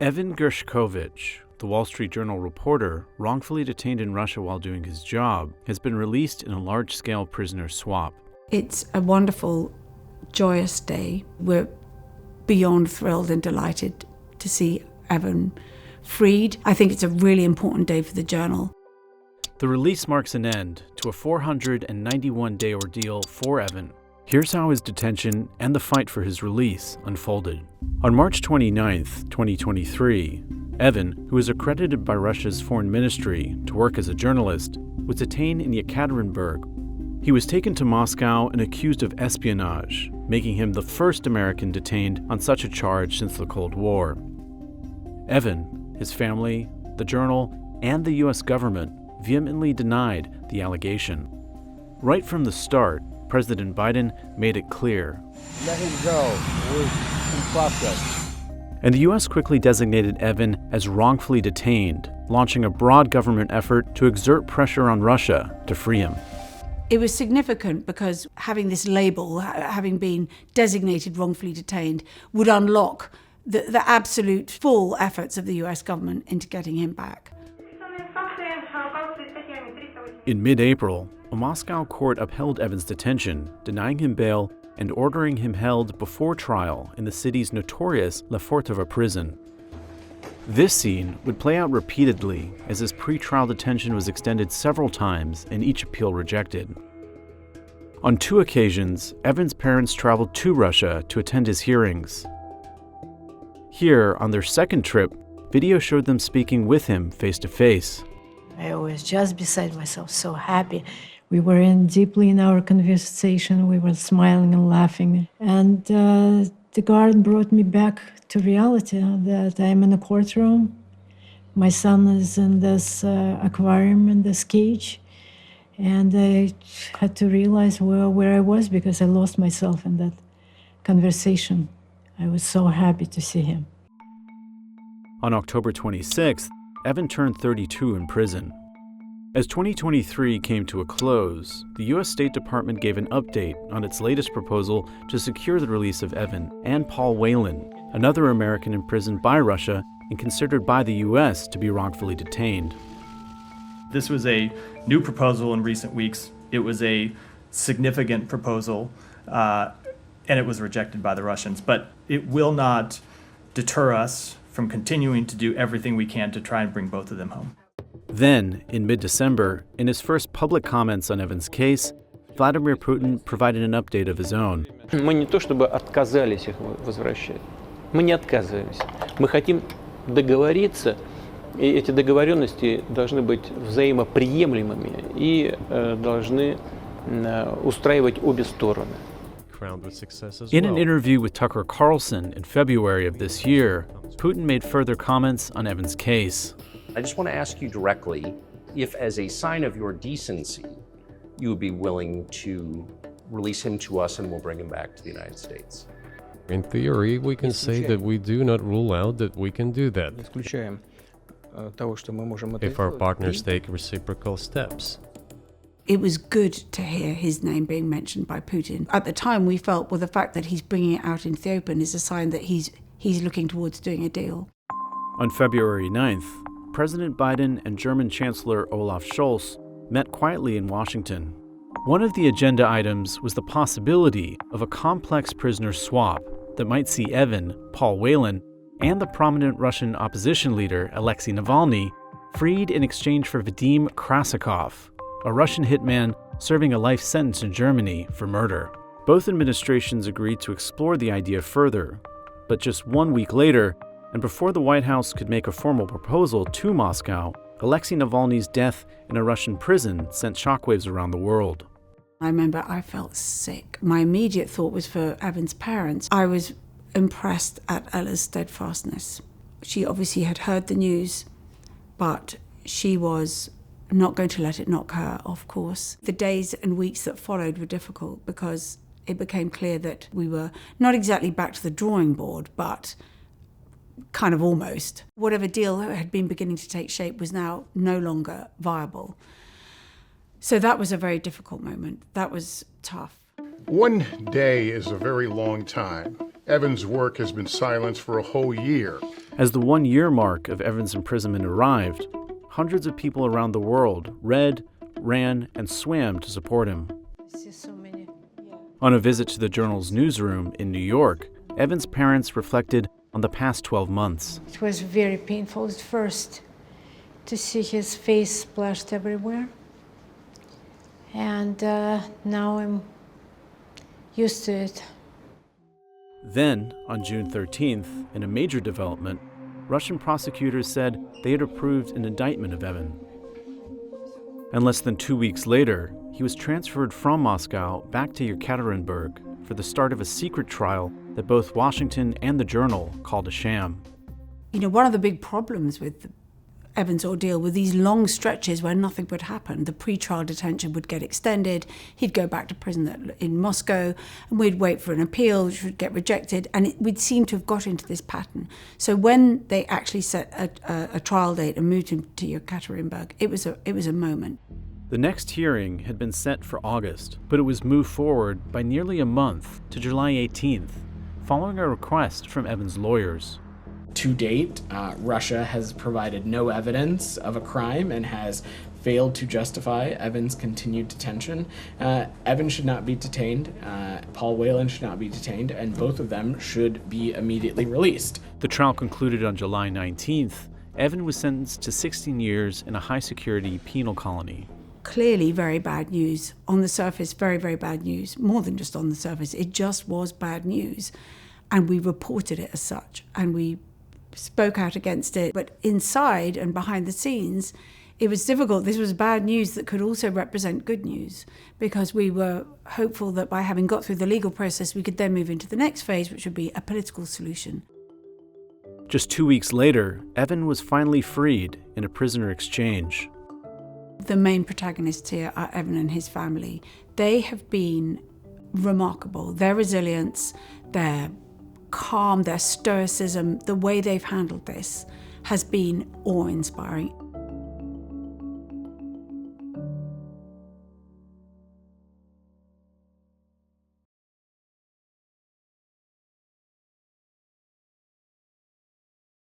Evan Gershkovich, the Wall Street Journal reporter wrongfully detained in Russia while doing his job, has been released in a large-scale prisoner swap. It's a wonderful, joyous day. We're beyond thrilled and delighted to see Evan freed. I think it's a really important day for the Journal. The release marks an end to a 491-day ordeal for Evan. Here's how his detention and the fight for his release unfolded. On March 29, 2023, Evan, who is accredited by Russia's foreign ministry to work as a journalist, was detained in Yekaterinburg. He was taken to Moscow and accused of espionage, making him the first American detained on such a charge since the Cold War. Evan, his family, the Journal, and the U.S. government vehemently denied the allegation. Right from the start, President Biden made it clear. Let him go. We're in process. And the U.S. quickly designated Evan as wrongfully detained, launching a broad government effort to exert pressure on Russia to free him. It was significant because having this label, having been designated wrongfully detained, would unlock the absolute full efforts of the US government into getting him back. In mid-April, a Moscow court upheld Evan's detention, denying him bail and ordering him held before trial in the city's notorious Lefortovo prison. This scene would play out repeatedly as his pre-trial detention was extended several times and each appeal rejected. On 2 occasions, Evan's parents traveled to Russia to attend his hearings. Here, on their second trip, video showed them speaking with him face-to-face. I was just beside myself, so happy. We were in deeply in our conversation. We were smiling and laughing. And the guard brought me back to reality that I'm in a courtroom. My son is in this aquarium, in this cage. And I had to realize where I was because I lost myself in that conversation. I was so happy to see him. On October 26th, Evan turned 32 in prison. As 2023 came to a close, the U.S. State Department gave an update on its latest proposal to secure the release of Evan and Paul Whelan, another American imprisoned by Russia and considered by the U.S. to be wrongfully detained. This was a new proposal in recent weeks. It was a significant proposal, and it was rejected by the Russians. But it will not deter us from continuing to do everything we can to try and bring both of them home. Then, in mid-December, in his first public comments on Evan's case, Vladimir Putin provided an update of his own. Мы не то чтобы отказались их возвращать. Мы не отказываемся. Мы хотим договориться, и эти договоренности должны быть взаимоприемлемыми и должны устраивать обе стороны. In an interview with Tucker Carlson in February of this year, Putin made further comments on Evan's case. I just want to ask you directly if, as a sign of your decency, you would be willing to release him to us and we'll bring him back to the United States. In theory, we can say that we do not rule out that we can do that if our partners take reciprocal steps. It was good to hear his name being mentioned by Putin. At the time, we felt, well, the fact that he's bringing it out into the open is a sign that he's looking towards doing a deal. On February 9th, President Biden and German Chancellor Olaf Scholz met quietly in Washington. One of the agenda items was the possibility of a complex prisoner swap that might see Evan, Paul Whelan, and the prominent Russian opposition leader Alexei Navalny freed in exchange for Vadim Krasikov, a Russian hitman serving a life sentence in Germany for murder. Both administrations agreed to explore the idea further, but just 1 week later, and before the White House could make a formal proposal to Moscow, Alexei Navalny's death in a Russian prison sent shockwaves around the world. I remember I felt sick. My immediate thought was for Evan's parents. I was impressed at Ella's steadfastness. She obviously had heard the news, but she was not going to let it knock her off course. The days and weeks that followed were difficult because it became clear that we were not exactly back to the drawing board, but kind of almost. Whatever deal had been beginning to take shape was now no longer viable. So that was a very difficult moment. That was tough. One day is a very long time. Evan's work has been silenced for a whole year. As the 1-year mark of Evan's imprisonment arrived, hundreds of people around the world read, ran, and swam to support him. I see so many. On a visit to the Journal's newsroom in New York, Evan's parents reflected on the past 12 months. It was very painful at first to see his face splashed everywhere. And now I'm used to it. Then, on June 13th, in a major development, Russian prosecutors said they had approved an indictment of Evan. And less than 2 weeks later, he was transferred from Moscow back to Yekaterinburg for the start of a secret trial that both Washington and the Journal called a sham. You know, one of the big problems with Evan's ordeal were these long stretches where nothing would happen. The pre-trial detention would get extended, he'd go back to prison in Moscow, and we'd wait for an appeal, which would get rejected, and we'd seem to have got into this pattern. So when they actually set a trial date and moved him to Yekaterinburg, it was a moment. The next hearing had been set for August, but it was moved forward by nearly a month to July 18th, following a request from Evan's lawyers. To date, Russia has provided no evidence of a crime and has failed to justify Evan's continued detention. Evan should not be detained, Paul Whelan should not be detained, and both of them should be immediately released. The trial concluded on July 19th. Evan was sentenced to 16 years in a high-security penal colony. Clearly very bad news. On the surface, very, very bad news. More than just on the surface, it just was bad news. And we reported it as such, and we spoke out against it. But inside and behind the scenes, it was difficult. This was bad news that could also represent good news, because we were hopeful that by having got through the legal process, we could then move into the next phase, which would be a political solution. Just 2 weeks later, Evan was finally freed in a prisoner exchange. The main protagonists here are Evan and his family. They have been remarkable. Their resilience, their calm, their stoicism, the way they've handled this has been awe-inspiring.